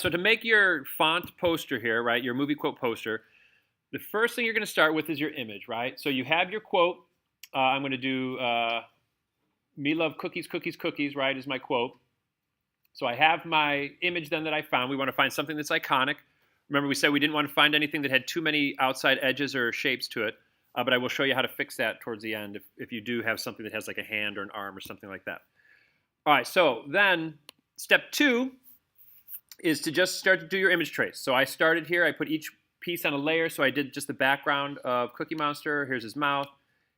so to make your font poster here, right, your movie quote poster, the first thing you're going to start with is your image, right? So you have your quote. I'm going to do "Me love cookies, cookies, cookies," right, is my quote. So I have my image then that I found. We want to find something that's iconic. Remember, we said we didn't want to find anything that had too many outside edges or shapes to it. But I will show you how to fix that towards the end if you do have something that has like a hand or an arm or something like that. All right, so then step 2 is to just start to do your image trace. So I started here. I put each piece on a layer. So I did just the background of Cookie Monster. Here's his mouth.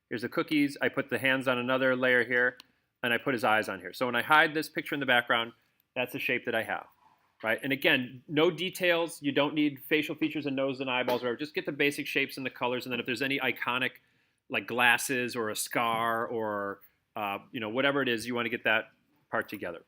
Here's the cookies. I put the hands on another layer here, and I put his eyes on here. So when I hide this picture in the background, that's the shape that I have, right? And again, no details. You don't need facial features and nose and eyeballs, or just get the basic shapes and the colors. And then if there's any iconic, like glasses or a scar or whatever it is, you want to get that part together.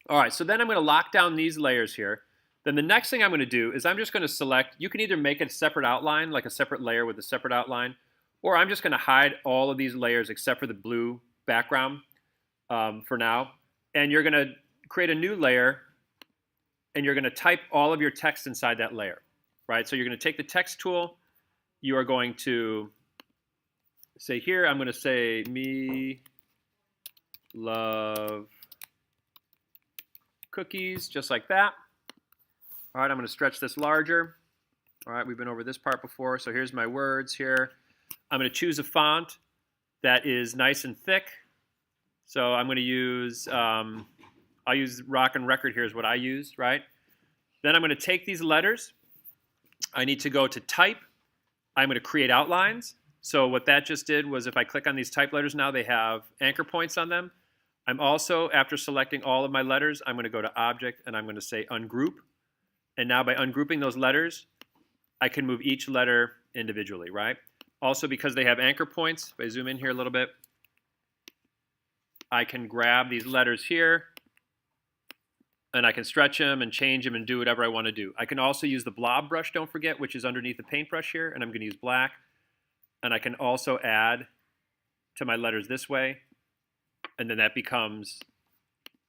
All right, so then I'm going to lock down these layers here. Then the next thing I'm going to do is I'm just going to select, you can either make a separate outline, like a separate layer with a separate outline, or I'm just going to hide all of these layers except for the blue background for now. And you're going to create a new layer, and you're going to type all of your text inside that layer, right? So you're going to take the text tool. You are going to say here, I'm going to say, "Me love cookies," just like that. All right, I'm going to stretch this larger. All right, we've been over this part before, so here's my words here. I'm going to choose a font that is nice and thick. So I'm going to use, I'll use Rock and Record here is what I use, right? Then I'm going to take these letters. I need to go to Type. I'm going to create outlines. So what that just did was if I click on these type letters now, they have anchor points on them. I'm also, after selecting all of my letters, I'm going to go to Object, and I'm going to say Ungroup. And now by ungrouping those letters, I can move each letter individually, right? Also, because they have anchor points, if I zoom in here a little bit, I can grab these letters here, and I can stretch them and change them and do whatever I want to do. I can also use the blob brush, don't forget, which is underneath the paintbrush here, and I'm going to use black. And I can also add to my letters this way, and then that becomes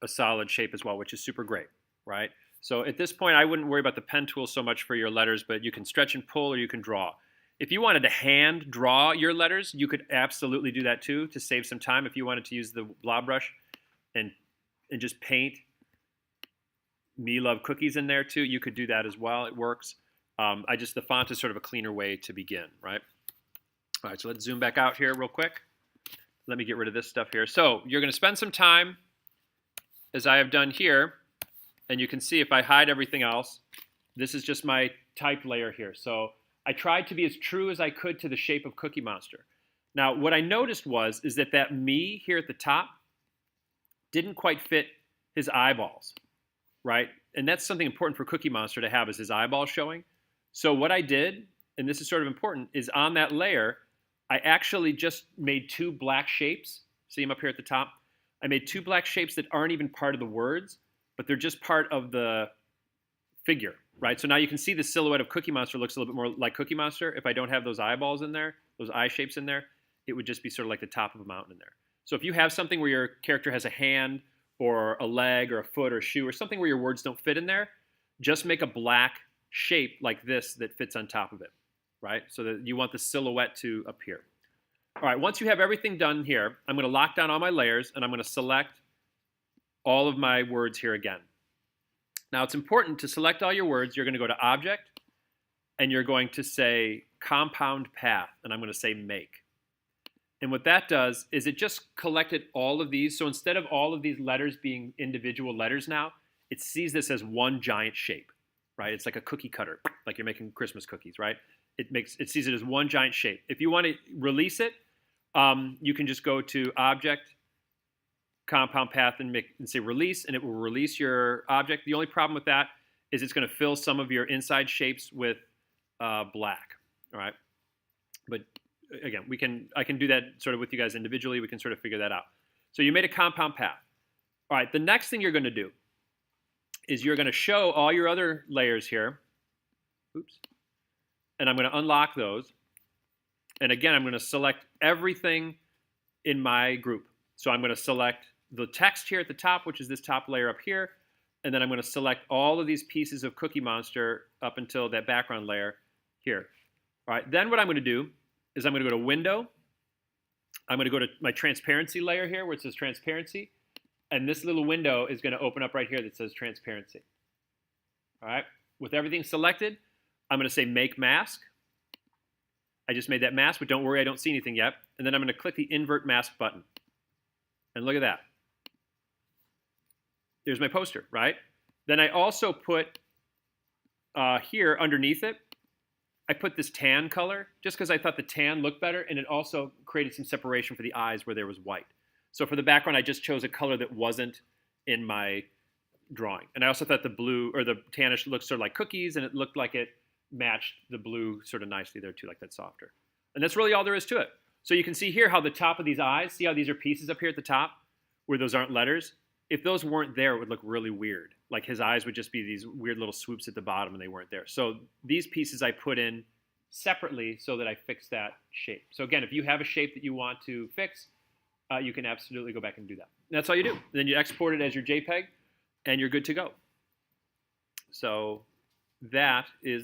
a solid shape as well, which is super great, right? So at this point, I wouldn't worry about the pen tool so much for your letters, but you can stretch and pull, or you can draw. If you wanted to hand draw your letters, you could absolutely do that too to save some time. If you wanted to use the blob brush and just paint "Me love cookies" in there too, you could do that as well. It works. The font is sort of a cleaner way to begin, right? All right, so let's zoom back out here real quick. Let me get rid of this stuff here. So you're going to spend some time, as I have done here, and you can see if I hide everything else, this is just my type layer here. So I tried to be as true as I could to the shape of Cookie Monster. Now, what I noticed is that "me" here at the top didn't quite fit his eyeballs, right? And that's something important for Cookie Monster to have, is his eyeballs showing. So what I did, and this is sort of important, is on that layer, I actually just made 2 black shapes. See them up here at the top? I made 2 black shapes that aren't even part of the words, but they're just part of the figure, right? So now you can see the silhouette of Cookie Monster looks a little bit more like Cookie Monster. If I don't have those eyeballs in there, those eye shapes in there, it would just be sort of like the top of a mountain in there. So if you have something where your character has a hand or a leg or a foot or a shoe or something where your words don't fit in there, just make a black shape like this that fits on top of it, right? So that you want the silhouette to appear. All right, once you have everything done here, I'm going to lock down all my layers, and I'm going to select all of my words here again. Now, it's important to select all your words. You're going to go to Object, and you're going to say Compound Path, and I'm going to say Make. And what that does is it just collected all of these. So instead of all of these letters being individual letters now, it sees this as one giant shape, right? It's like a cookie cutter, like you're making Christmas cookies, right? It sees it as one giant shape. If you want to release it, you can just go to Object, Compound Path, and say Release, and it will release your object. The only problem with that is it's going to fill some of your inside shapes with black, all right? But again, I can do that sort of with you guys individually. We can sort of figure that out. So you made a compound path. All right, the next thing you're going to do is you're going to show all your other layers here. Oops. And I'm going to unlock those. And again, I'm going to select everything in my group. So I'm going to select the text here at the top, which is this top layer up here. and then I'm going to select all of these pieces of Cookie Monster up until that background layer here. All right, then what I'm going to do is I'm going to go to Window. I'm going to go to my transparency layer here where it says transparency, and this little window is going to open up right here that says transparency. All right, with everything selected, I'm going to say Make Mask. I just made that mask, but don't worry, I don't see anything yet. And then I'm going to click the Invert Mask button. And look at that. There's my poster, right? Then I also put here underneath it, I put this tan color just because I thought the tan looked better, and it also created some separation for the eyes where there was white. So for the background, I just chose a color that wasn't in my drawing. And I also thought the blue or the tannish looked sort of like cookies, and it looked like it matched the blue sort of nicely there too, like that softer. And that's really all there is to it. So you can see here how the top of these eyes, see how these are pieces up here at the top where those aren't letters? If those weren't there, it would look really weird. Like his eyes would just be these weird little swoops at the bottom and they weren't there. So these pieces I put in separately so that I fix that shape. So again, if you have a shape that you want to fix, you can absolutely go back and do that. And that's all you do. Then you export it as your JPEG and you're good to go. So that is